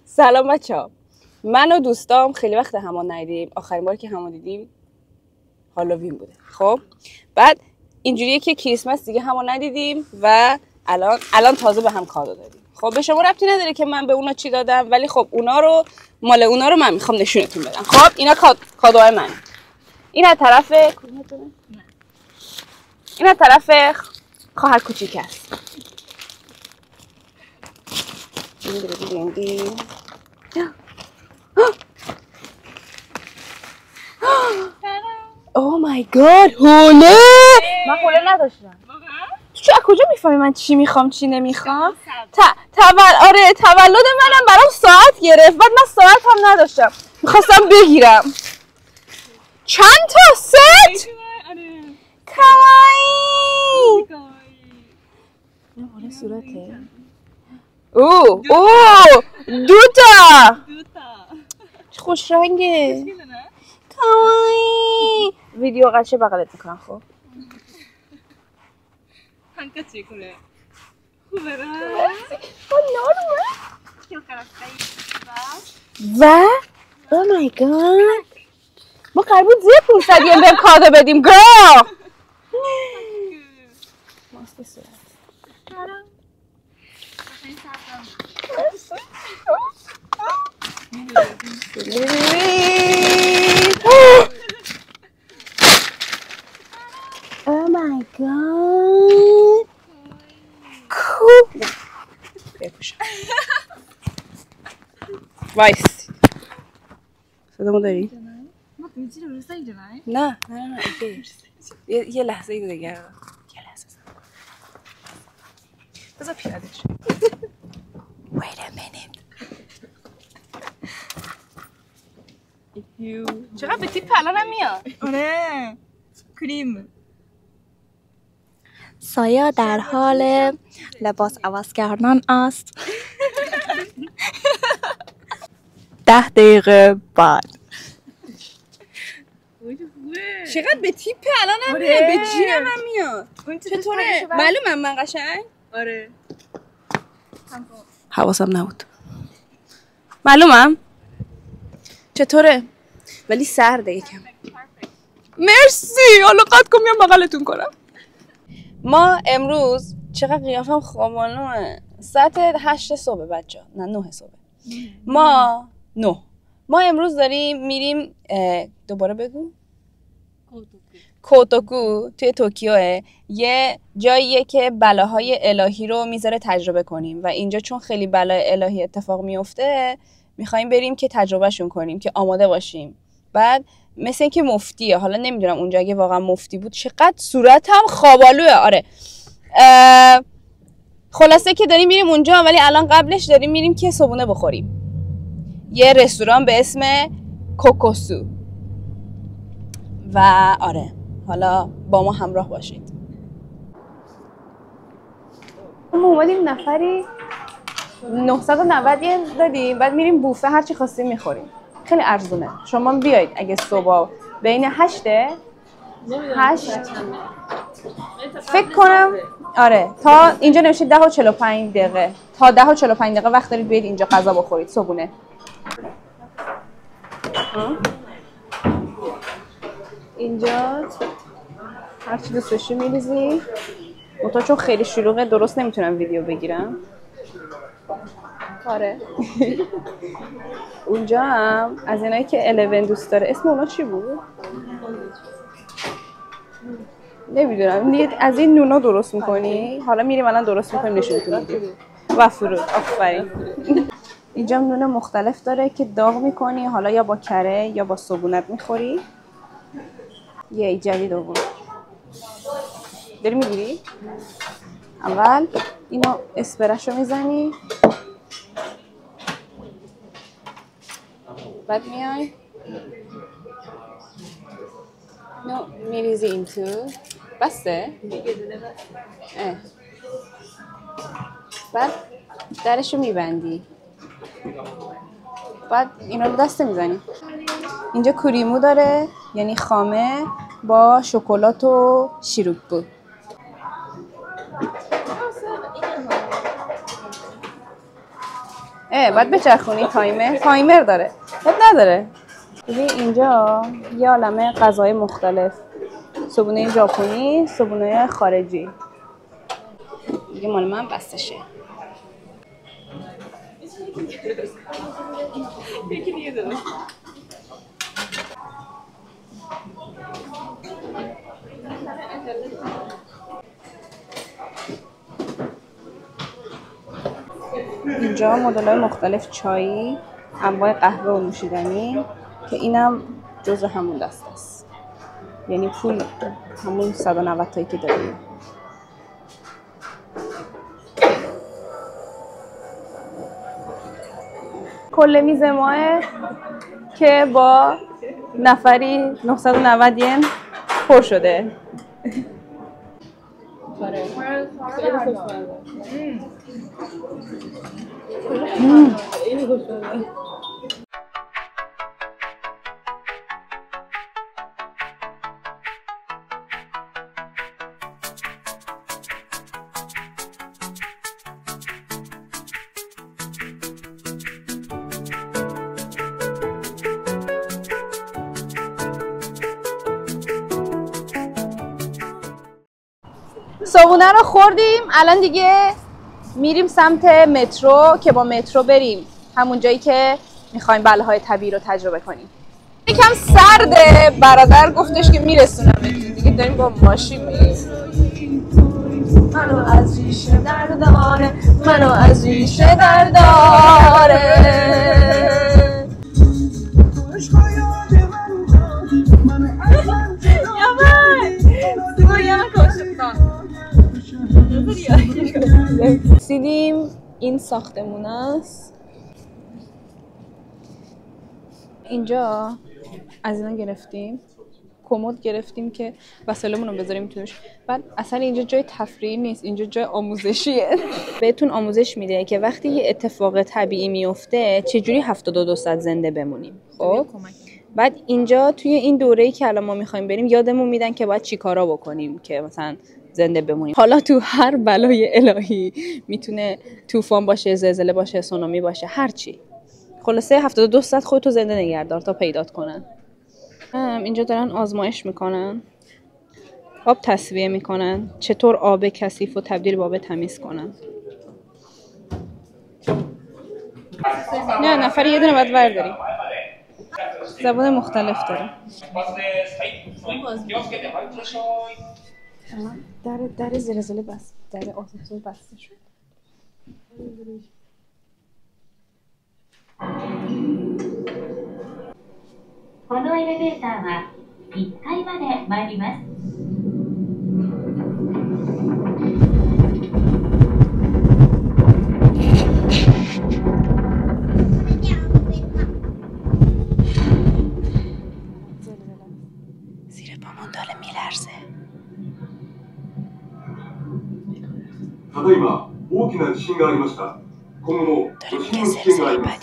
سلام بچه‌ها. من و دوستام خیلی وقت همون ندیدیم. آخرین باری که همون دیدیم هالووین بوده. خب بعد اینجوریه که کریسمس دیگه همون ندیدیم و الان تازه به هم کادو دادیم. خب به شما ربطی نداره که من به اونا چی دادم، ولی خب مال اونا رو من میخوام نشونتون بدم. خب اینا کادوهای من. این از طرف خواهر کوچیک است. اوه مای گاد، حوله! من حوله نداشتم. تو از کجا میفهمی من چی میخوام چی نمیخوام؟ آره تولد منم برام ساعت گرفت، بعد من ساعت هم نداشتم، میخواستم بگیرم. چند تا ست؟ کاوایی. نه حالا صورته. اوه دوتا خوش رنگه. کاوایی. ویدیو قشه بغلت میکنم. خب هنکاچی کره خوبه را و او مای گاد ما قرار بود زیر 500 ین بهم کادو بدیم گرل. ماسک صورت Oh my god. Cool. بپوشم. وایس. صدامو داری؟ نه. یه لحظه دیگه. بذار پیاده شو. Wait a minute. چقدر به تیپ الانم میاد. آره کریم. سایه در حال لباس عوض کردن است. 10 دقیقه بعد. چقدر به تیپ الانم میاد، به جیمم هم میاد. چطوره؟ معلومم من قشنگ؟ آره. حواسم نبود. معلومم؟ چطوره؟ ولی سرده یکم. مرسی. حالا قد کن میام بغلتون کنم. ما امروز چقدر قیافم خوابانوه. ساعت 8 صبح بچه. نه 9 صبح. ما امروز داریم میریم دوباره بگو. کوتوکو توی توکیوه. یه جاییه که بلاهای الهی رو میذاره تجربه کنیم و اینجا چون خیلی بلای الهی اتفاق میفته میخوایم بریم که تجربهشون کنیم که آماده باشیم. بعد مثل اینکه مفتیه، حالا نمیدونم اونجا اگه واقعا مفتی بود. چقدر صورتم خوابالوه. آره خلاصه که داریم میریم اونجا، ولی الان قبلش داریم میریم که صبحونه بخوریم. یه رستوران به اسم کوکوسو. و آره حالا با ما همراه باشید. ما اومدیم نفری 990 ین دادیم، بعد میریم بوفه هر چی خواستیم میخوریم. خیلی ارزونه. شما بیاید اگه صبح بین 8 فکر کنم آره تا اینجا نوشته 10 و 45 دقیقه. تا 10 و 45 دقیقه وقت دارید بیاید اینجا غذا بخورید صبحونه. اینجا هر چی دوست داشتی میریزی. منتها چون خیلی شلوغه درست نمیتونم ویدیو بگیرم. آره اونجا هم از اینایی که 11 دوست داره. اسم اونا چی بود؟ نمیدونم. از این نونا درست میکنی؟ حالا میریم الان درست میکنیم نشونتون میدیم. و فرود آفرین. اینجا نون مختلف داره که داغ میکنی، حالا یا با کره یا با صبونت میخوری. یه جدید آورد. بری میگیری؟ اول اینو اسپرش رو میزنی، بعد میای اینو میریزی این تو. بسته؟ بعد درش رو میبندی، بعد اینا رو دسته میزنی. اینجا کریمو داره، یعنی خامه با شکلات و شیروپ. باید بچرخونی تایمر داره. خب نداره. ببین اینجا یه عالمه غذای مختلف. صبحونه ژاپنی، صبحونه خارجی. دیگه مال من بستشه. اینجا مدل‌های مختلف چایی، انواع قهوه و نوشیدنی که اینم جزء همون دسته است. یعنی پول همون 190 تایی که داریم. کل میز ماه که با نفری 990 ین پر شده. صبحونه رو خوردیم. الان دیگه میریم سمت مترو که با مترو بریم همون جایی که میخوایم بلاهای طبیعی رو تجربه کنیم. یکم سرده. برادر گفتش که میرسونم دیگه. داریم با ماشین میریم. منو از ریشه درداره، منو از ریشه درداره. رسیدیم. این ساختمون است. اینجا از اینا گرفتیم، کمد گرفتیم که وسایلمون رو بذاریم توش. بعد اصلا اینجا جای تفریحی نیست، اینجا جای آموزشیه. بهتون آموزش میده که وقتی یه اتفاق طبیعی میفته چجوری 72 ساعت زنده بمونیم. خب بعد اینجا توی این دوره‌ای که الان ما می‌خوایم بریم یادمون میدن که باید چیکارا بکنیم که مثلا زنده بمونیم. حالا تو هر بلای الهی، میتونه طوفان باشه، زلزله باشه، سونامی باشه، هر چی. خلاصه 72 ساعت خودتو زنده نگهدار تا پیدات کنن. اینجا دارن آزمایش میکنن. آب تصفیه میکنن. چطور آب کثیف رو تبدیل به آب تمیز کنن. نه نفر یه دونه باید برداریم. زبان مختلف داره. در زلزله بس، در آسانسور بسته شد. このエレベーターは1階まで参ります。زیر پامون داره میلرزه. ただいま大きな地震がありました。今後も余震の危険があります。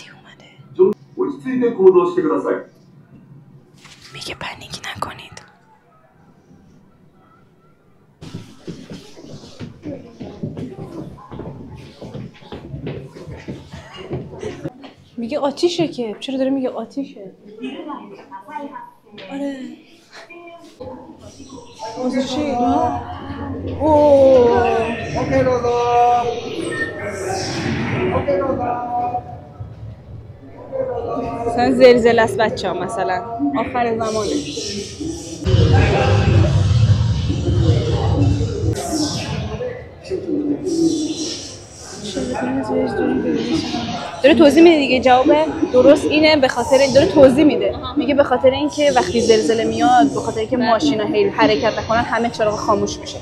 落ち着いて行動してください。میگه پنیک نکنید. میگه آتیشه که. چرا داره میگه آتیشه؟ آره. آتیشه. اوه. اوکی دوزو. اوکی دوزو. مثلا زلزله است بچه ها، مثلا آخر زمانه. داره توضیح میده دیگه. جواب درست اینه. به خاطر داره توضیح میده. میگه به خاطر اینکه وقتی زلزله میاد، به خاطر اینکه ماشینا هی حرکت نکنن، همه چراغ خاموش میشه.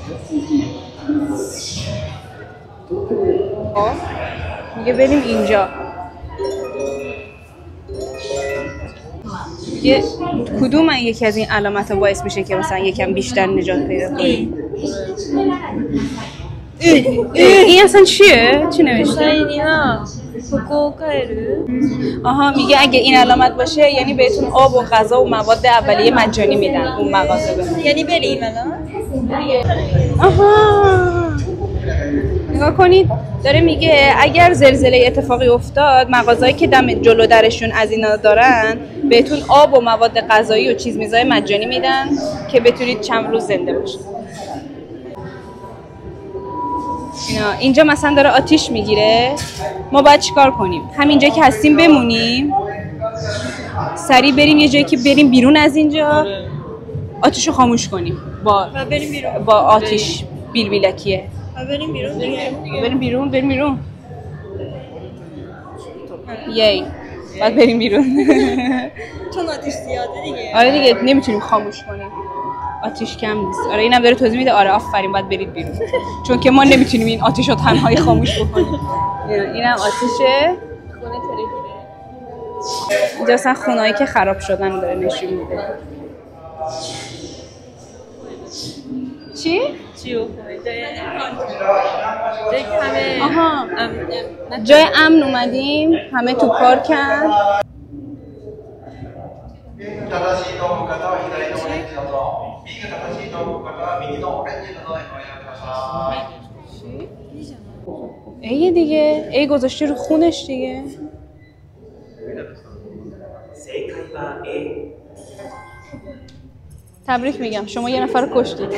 میگه بریم اینجا. یه کدوم یکی از این علامت‌ها باعث میشه که مثلا یکم بیشتر نجات پیدا کنی؟ این اصلا چیه؟ چی نوشته؟ آها میگه اگه این علامت باشه یعنی بهتون آب و غذا و مواد اولیه مجانی میدن اون مغازه. یعنی بریم الان؟ آها نگاه کنید داره میگه اگر زلزله اتفاقی افتاد مغازه‌ای که دم جلو درشون از اینا دارن بهتون آب و مواد غذایی و چیز میزای مجانی میدن که بتونید چند روز زنده باشید. اینجا مثلا داره آتیش میگیره، ما باید چیکار کنیم؟ همینجا که هستیم بمونیم، سریع بریم یه جایی که بریم بیرون از اینجا، آتیشو خاموش کنیم با آتیش بیلبیلکیه. بریم بیرون دیگه. بریم بیرون. یی باید بریم بیرون. چون آتیش زیاده دیگه. آره دیگه نمیتونیم خاموش کنیم، آتیش کم نیست. آره اینم داره توضیح میده. آره آفرین باید برید بیرون چون که ما نمیتونیم این آتیش رو تنهایی خاموش بکنیم. اینم آتیشه خونه تلویزیونه. اینجا اصلا خونهایی که خراب شدن داره نشون میده. چی؟ آها جای امن اومدیم، همه تو پارکن. ایه دیگه ای گذاشتی رو خونش دیگه. تبریک میگم شما یه نفر رو کشتید.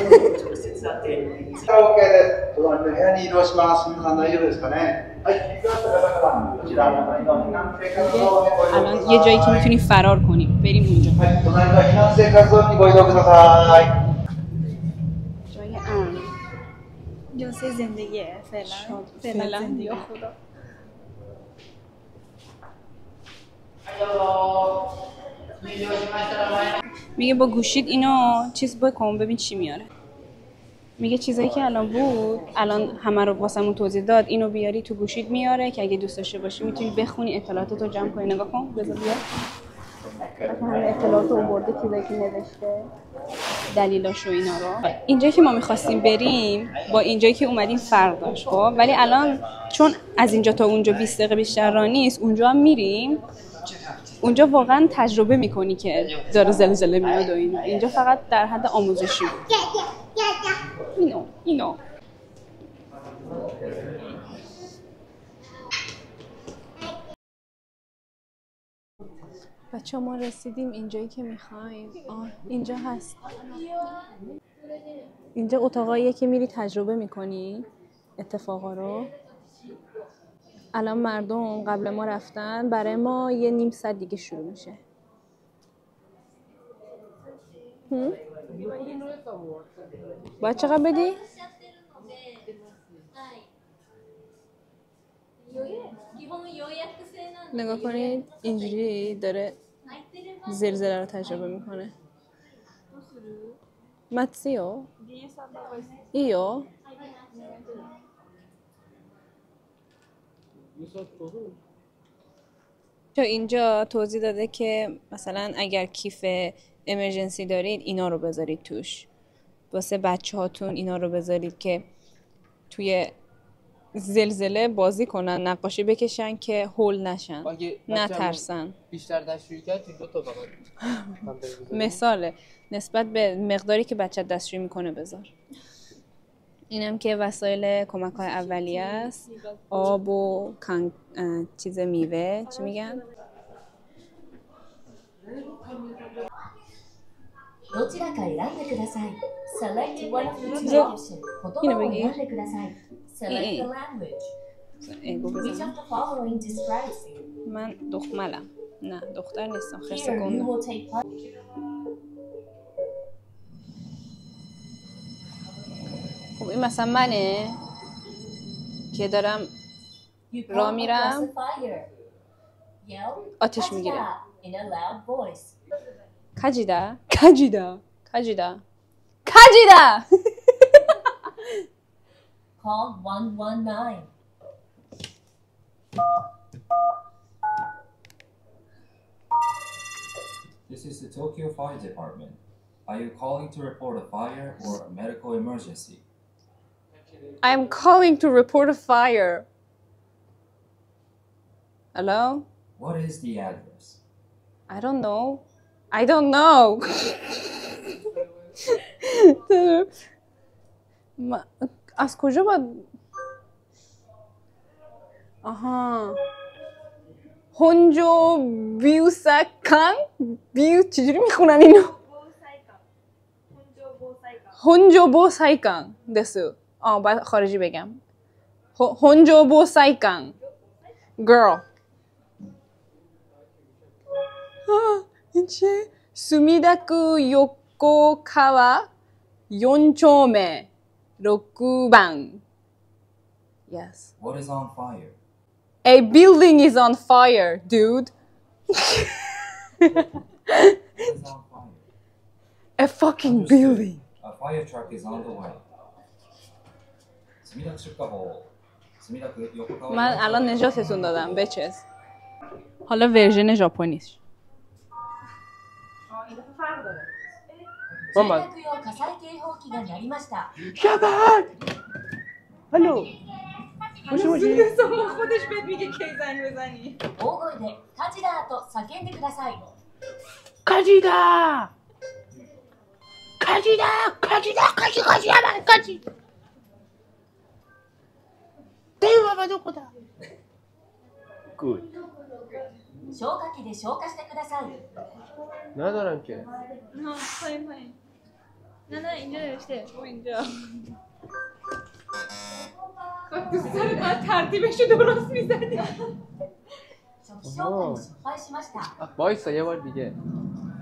الان یه جایی که میتونیم فرار کنیم بریم اونجا. جای امن. جلسه زندگیه فعلا یا خدا. میگه با گوشید اینو چیز بکن ببین چی میاره. میگه چیزایی که الان بود الان همه رو واسمون توضیح داد، اینو بیاری تو گوشید میاره که اگه دوست داشته باشی میتونی بخونی اطلاعاتتو جمع کنی. نگاه کن بذار بیا مثلا همه اطلاعاتو آورده چیزایی که نوشته دلیلاشو اینا رو. اینجایی که ما می‌خواستیم بریم با اینجایی که اومدیم فرق داشت خب، ولی الان چون از اینجا تا اونجا 20 دقیقه بیشتر راه نیست، اونجا هم میریم اونجا واقعا تجربه میکنی که داره زلزله میاد و اینا. اینجا فقط در حد آموزشی بود. اینو بچه ما رسیدیم اینجایی که میخوایم. اینجا هست. اینجا اتاقاییه که میری تجربه میکنی اتفاقا رو. الان مردم قبل ما رفتن، برای ما یه نیم ساعت دیگه شروع میشه. باید چقدر بدی؟ نگاه کنید اینجوری داره زلزله رو تجربه میکنه. ماتسیو ایو اینجا توضیح داده که مثلا اگر کیف امرجنسی دارید اینا رو بذارید توش، واسه بچه هاتون اینا رو بذارید که توی زلزله بازی کنن، نقاشی بکشن که هول نشن، نترسن. بیشتر دستشویی کرد این دو تا فقط مثاله نسبت به مقداری که بچه دستشویی میکنه بذار. اینم که وسایل کمک‌های اولیه است، آب و چیز میوه چی میگن؟ どちらか選んでください。Select one of the two options. 言葉を選んでください。Select the language. Which of the following describes you? من دختملم. نه دختر نیستم. خیلی Here you سکونده. will take part. خب این مثلا منه که دارم You come راه میرم across the fire. Yell, آتش میگیره. "Kajida" in a loud voice. کجیده کجیده کجیده کجیده. Call 119. This is the Tokyo Fire Department. Are you calling to report a fire or a medical emergency? I'm calling to report a fire. Hello? What is the address? I don't know. I don't know. از کجا باید آها هونجو بیوسکان چجوری میخونن اینو؟ هونجو بوسایکان دسو. باید خارجی بگم. هونجو بوسایکان girl. این چیه؟ سومیداکو یوکوکاوا 4丁目6番. Yes. What is on fire? A building is on fire, dude. What is on fire? A fucking building. A fire truck is on the way. 墨田区出荷法墨田区横川 من الان نجاتتون دادم بچس. حالا ورژن ژاپنیش.住宅用火災警報器が鳴りました やばい هلو もしもし خودش بهت میگه کی زنگ بزنی 大声で火事だと叫んでください火事だ火事だ火事だ火事火事やばい火事電話はどこだ Good 消火器で消火してください ندارم که پایین نه اینجا نوشته اینجا. دوست داره باید ترتیبش رو درست میزنی. 初期消火に失敗しました وایسا یه بار دیگه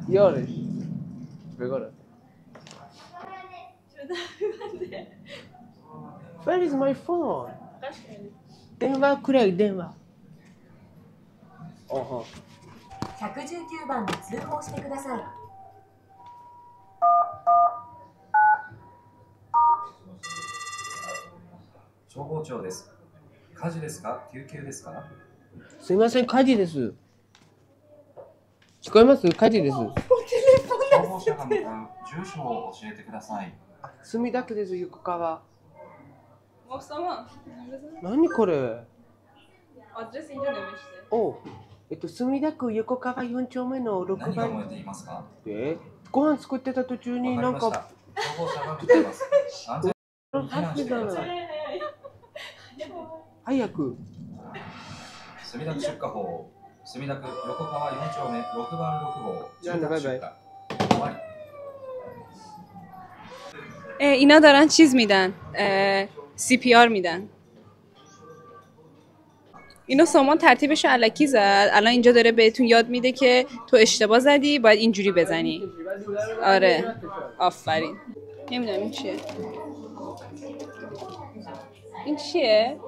یارش بگاره Where is my phone? 電話くれ電話آها 119番に通報してください消防庁です。火事ですか？救急ですか？すいません火事です聞こえます火事です消防車が向かう住所を教えてください。墨田区です横川 محسما. 何これ آدرس اینجا نوشته. お墨田区横川4丁目の6何が燃番えていますか？ご飯作ってた途中になんかわかりました。消防車が向かいます。安全に避難してください。早く墨田区出荷法墨田区横川4丁目6番6号住宅出荷終わり اینا دارن چیز میدن CPR میدن. اینو سامان ترتیبش رو الکی زد. الان اینجا داره بهتون یاد میده که تو اشتباه زدی باید اینجوری بزنی. آره آفرین. نمیدونم این چیه. این چیه؟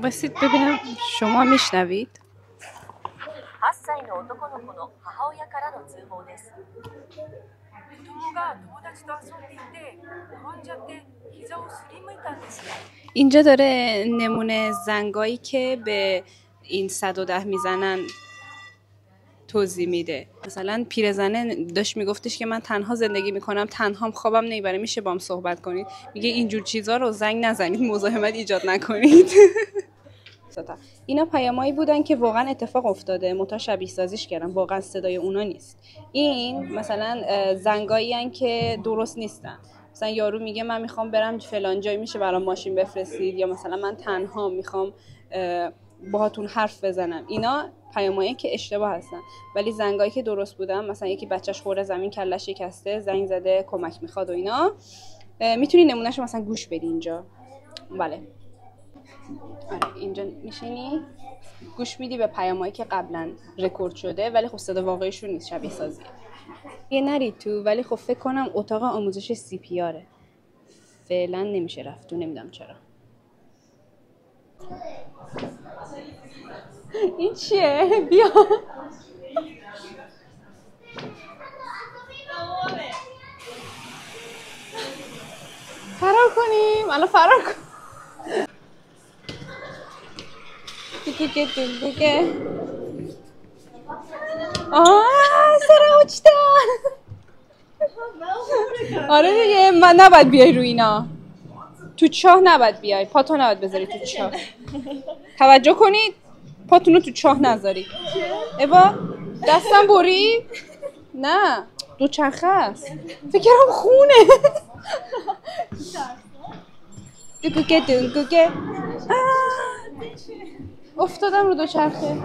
بسید ببینم شما میشنوید. 8歳の男の子の母親からの通報です。子供が友達と遊んでいて転んじゃって膝をすりむいたんです。 اینجا داره نمونه زنگایی که به این 110 میزنن توضیح میده. مثلا پیرزنه داشت میگفتش که من تنها زندگی میکنم تنهام خوابم نمیبره میشه با هم صحبت کنید. میگه اینجور چیزا رو زنگ نزنید مزاحمت ایجاد نکنید. اینا پیامایی بودن که واقعا اتفاق افتاده منتها شبیه سازیش کردن واقعا صدای اونا نیست. این مثلا زنگایی ان که درست نیستن. مثلا یارو میگه من میخوام برم فلان جای میشه برام ماشین بفرستید یا مثلا من تنها میخوام باهاتون حرف بزنم. اینا پیامایی که اشتباه هستن ولی زنگایی که درست بودن مثلا یکی بچهش خوره زمین کلش شکسته زنگ زده کمک میخواد و اینا میتونی نمونهشو مثلا گوش بدی اینجا. بله آره اینجا میشینی گوش میدی به پیامایی که قبلا رکورد شده ولی خب صدا واقعیشون نیست شبیه سازیه. یه نرید تو ولی خب فکر کنم اتاق آموزش CPR فعلا نمیشه رفت تو نمیدونم چرا. این چیه؟ بیا فرار کنیم الان فرار کن. دیگه سرم اچتن. آره دیگه من نباید بیای روی اینا تو چاه نباید بیای پاتو نباید بذاری تو چاه. توجه کنید پاتونو تو چاه نذاری. ابا دستم بری؟ نه دوچرخه است. فکرم خونه. دوگوگه افتادم رو دوچرخه.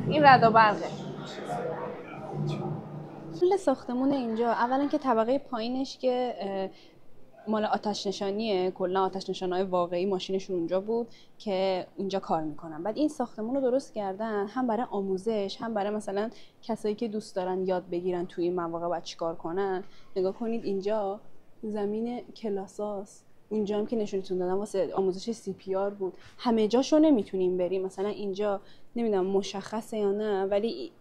این رد و برقه. کل ساختمون اینجا اولا که طبقه پایینش که مال آتش نشانیه، کلا آتش نشانای واقعی ماشینشون اونجا بود که اینجا کار میکنن. بعد این ساختمون رو درست کردن هم برای آموزش هم برای مثلا کسایی که دوست دارن یاد بگیرن توی این مواقع باید چیکار کنن. نگاه کنید اینجا زمین کلاساست، اینجا هم که نشونتون دادم واسه آموزش CPR بود. همه جاشو نمیتونیم بریم، مثلا اینجا نمیدونم مشخصه یا نه، ولی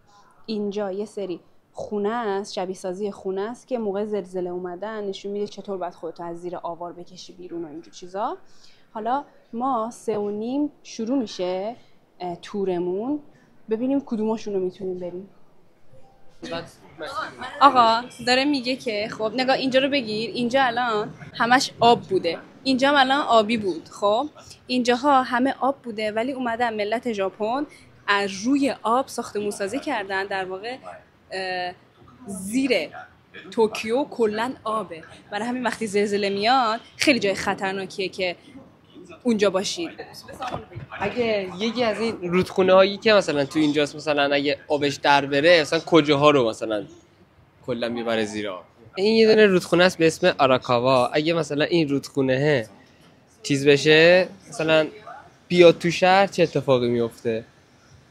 اینجا یه سری خونه است، شبیه سازی خونه است که موقع زلزله اومدن نشون میده چطور باید خودتو از زیر آوار بکشی بیرون و اینجور چیزا. حالا ما 3:30 شروع میشه تورمون، ببینیم کدوماشون رو میتونیم بریم. آقا داره میگه که خب نگاه اینجا رو بگیر، اینجا الان همش آب بوده، اینجا هم الان آبی بود. خب اینجاها همه آب بوده ولی اومدن ملت ژاپن از روی آب ساختمون سازی کردن. در واقع زیر توکیو کلن آبه، برای همین وقتی زلزله میاد خیلی جای خطرناکیه که اونجا باشید. اگه یکی از این رودخونه هایی که مثلا تو اینجاست مثلا اگه آبش در بره مثلا کجاها رو مثلا کلا میبره زیر آب؟ این یه دونه رودخونه است به اسم آراکاوا. اگه مثلا این رودخونه چیز بشه مثلا بیاد تو شهر چه اتفاقی میفته؟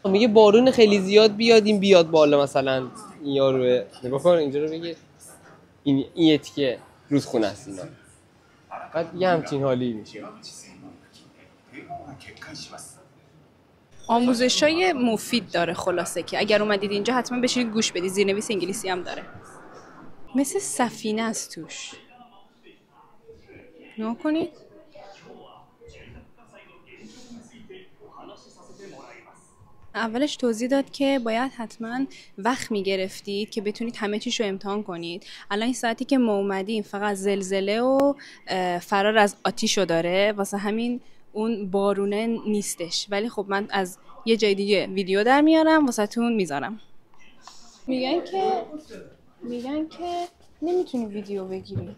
میگه بارون خیلی زیاد بیاد این بیاد بالا، مثلا این یارو نگاه کن اینجا رو بگیر، این یه تیکه رودخونه است اینا، بعد یه همچین حالی میشه. آموزشای مفید داره خلاصه که اگر اومدید اینجا حتما بشینید گوش بدید. زیرنویس انگلیسی هم داره، مثل سفینه است توش. نگاه کنید. اولش توضیح داد که باید حتما وقت میگرفتید که بتونید همه چیش رو امتحان کنید. الان این ساعتی که ما اومدیم فقط زلزله و فرار از آتیشو داره، واسه همین اون بارونه نیستش. ولی خب من از یه جای دیگه ویدیو در میارم واسه تون میذارم. میگن که نمیتونی ویدیو بگیری.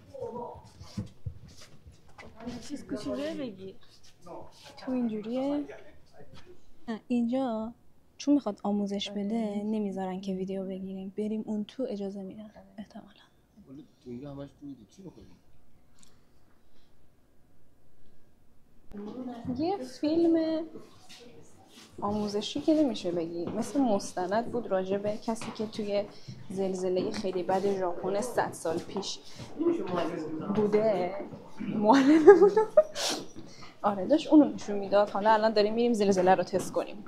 چیز کوچولوه بگیر. تو اینجوریه. اینجا چون میخواد آموزش بده نمیذارن که ویدیو بگیریم، بریم اون تو اجازه میدن احتمالا. اینجا همش میدی چی بکنیم؟ یه فیلم آموزشی که نمیشه بگی، مثل مستند بود راجع به کسی که توی زلزله خیلی بد ژاپن 100 سال پیش بوده. معلم بود. آره داشت اونو نشون میداد. حالا الان داریم میریم زلزله رو تست کنیم.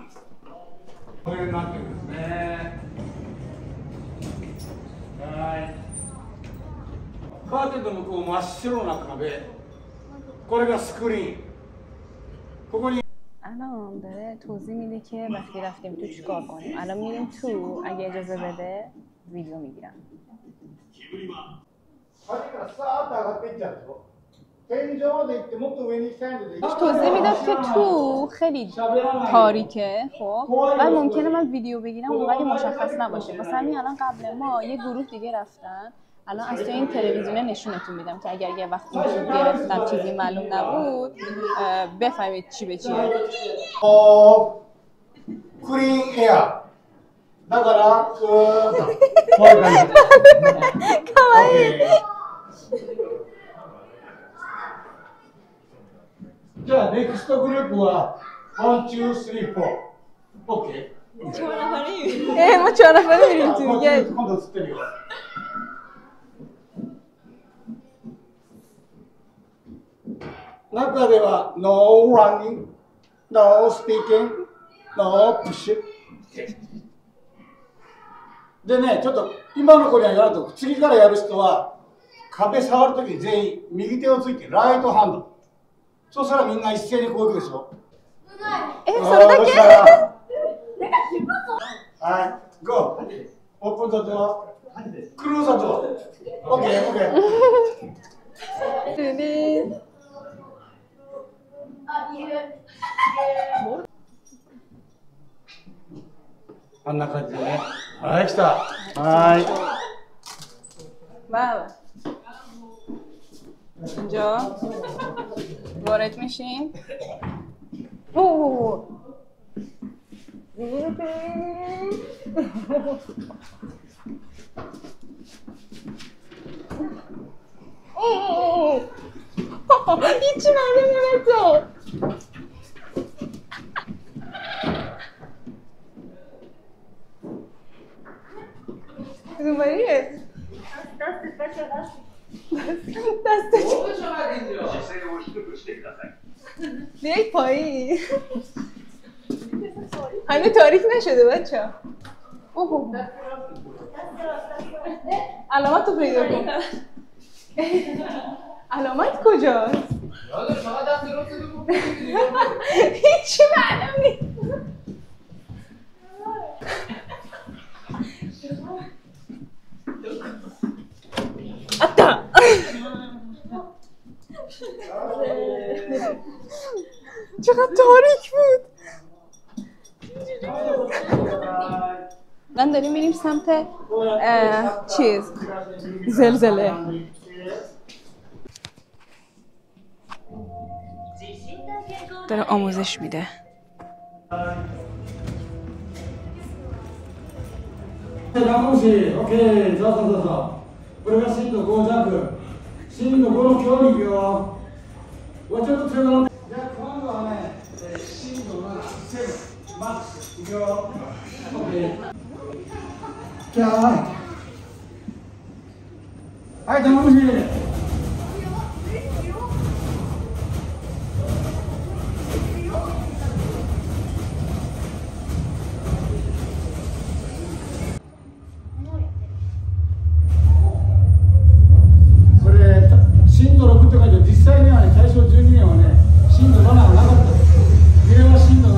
الان داره توضیح میده که وقتی رفتیم تو چیکار کنیم. الان میریم تو، اگه اجازه بده ویدیو میگیرم. توضیح میداد که تو خیلی تاریکه، خب و ممکنه من ویدیو بگیرم اونقدر مشخص نباشه. واسه همین الان قبل ما یه گروه دیگه رفتن. الان از توی این تلویزیون نشونتون میدم که اگر یه وقت یوتیوب گرفتم چیزی معلوم نبود بفهمید چی به چیه. کلین ایرだからかわいい。じゃあネクストグループは1、2、3、4。OK。もうチョアラファリー見る。今度映ってるよ。中では No running, No speaking, No push。でね、ちょっと今の子にはやらんと、次からやる人は壁触るときに全員右手をついてライトハンド。そうしたらみんな一斉にこういくでしょ。それだけ？はい、ゴー。オープンザドア。クローザドア。オッケー、オッケー。あんな感じでね。はい、来た。はい。بله اینجا وارد میشیم. اوه هیچی معلوم نمیشه. دوباره دستش بیایید پایین. همه تاریک نشده بچه. اوه علامت رو پیدا کن. علامت کجاست؟ هیچی معلوم نیست. اتا چقدر تاریک بود. من داریم میریم سمت چیز زلزله. داره آموزش میده.これが震度5弱、震度5の強力よ。ちょっと強くなって。じゃあ今度はね、震度7、7、マックス。いくよ。OK。じゃあ、はい、頼もしい。震度6って書いて実際にはね、大正12年はね、震度7はなかった。揺れは震度7。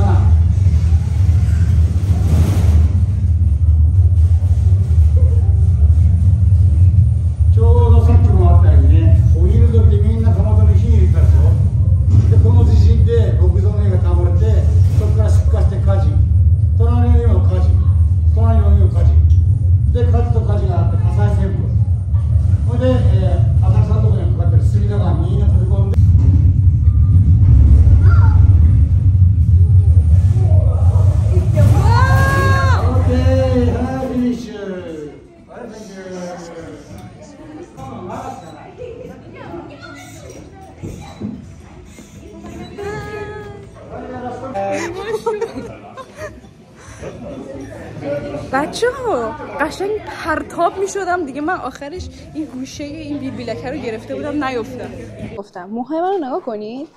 ちょうどさっきもあったようにね、お昼時でみんなかまどに火入れたでしょ。で、この地震で木造の家が倒れて、そこから出火して火事。隣の家も火事。隣の家も火事。で、火事と火事があって火災旋風。それで、浅草のところにかかってる隅田川にみんな飛び込んで。OK、はい、フィニッシュ。はい、Thank you。بچه ها قشنگ پرتاب می شدم دیگه. من آخرش این گوشه این بیلبیلکه رو گرفته بودم نیفتم. گفتم موهای من رو نگاه کنید.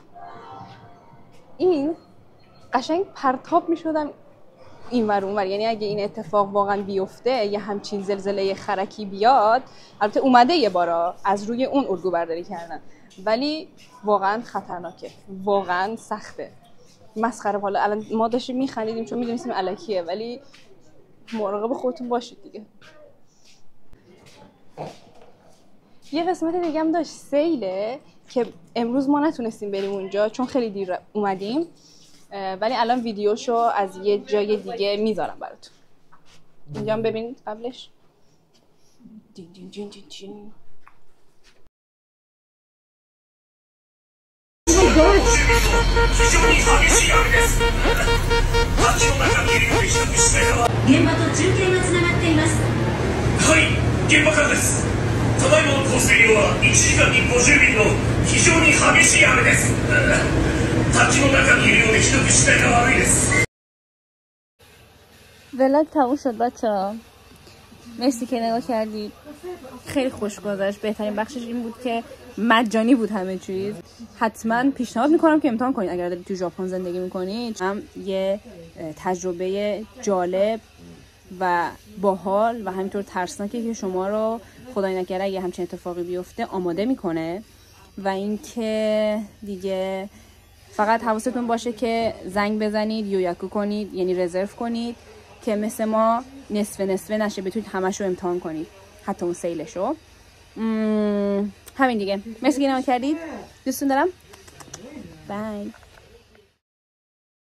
این قشنگ پرتاب می شدم این ور اون ور. یعنی اگه این اتفاق واقعا بیفته یه همچین زلزله خرکی بیاد، البته اومده یه بارا از روی اون الگو برداری کردن، ولی واقعا خطرناکه، واقعا سخته، مسخره. حالا الان ما داشتیم میخندیدیم چون میدونستیم الکیه، ولی مراقب خودتون باشید دیگه. یه قسمت دیگه هم داشت سیله که امروز ما نتونستیم بریم اونجا چون خیلی دیر اومدیم، ولی الان ویدیوشو از یه جای دیگه میذارم براتون. اینجا هم ببینید قبلش. دین دین دین دین دین.はい、現場からです。ただいまの降水量は1時間に50ミリの非常に激しい雨です。滝の中にいるようでひどく視界が悪いです。ولاگ تموم شد بچه‌ها. مرسی که نگاه کردید. خیلی خوش گذشت. بهترین بخشش این بود که مجانی بود همه چیز. حتما پیشنهاد میکنم که امتحان کنید اگر دارید تو ژاپن زندگی میکنید. هم یه تجربه جالب و باحال و همینطور ترسناکی که شما رو خدای نکرده اگه همچین اتفاقی بیفته آماده میکنه. و اینکه دیگه فقط حواستون باشه که زنگ بزنید، یویاکو کنید، یعنی رزرو کنید که مثل ما نصف نشه، بتونید همش رو امتحان کنید، حتی اون سیلشو. همین دیگه. مرسی که نگاه کردید. دوستون دارم. بای.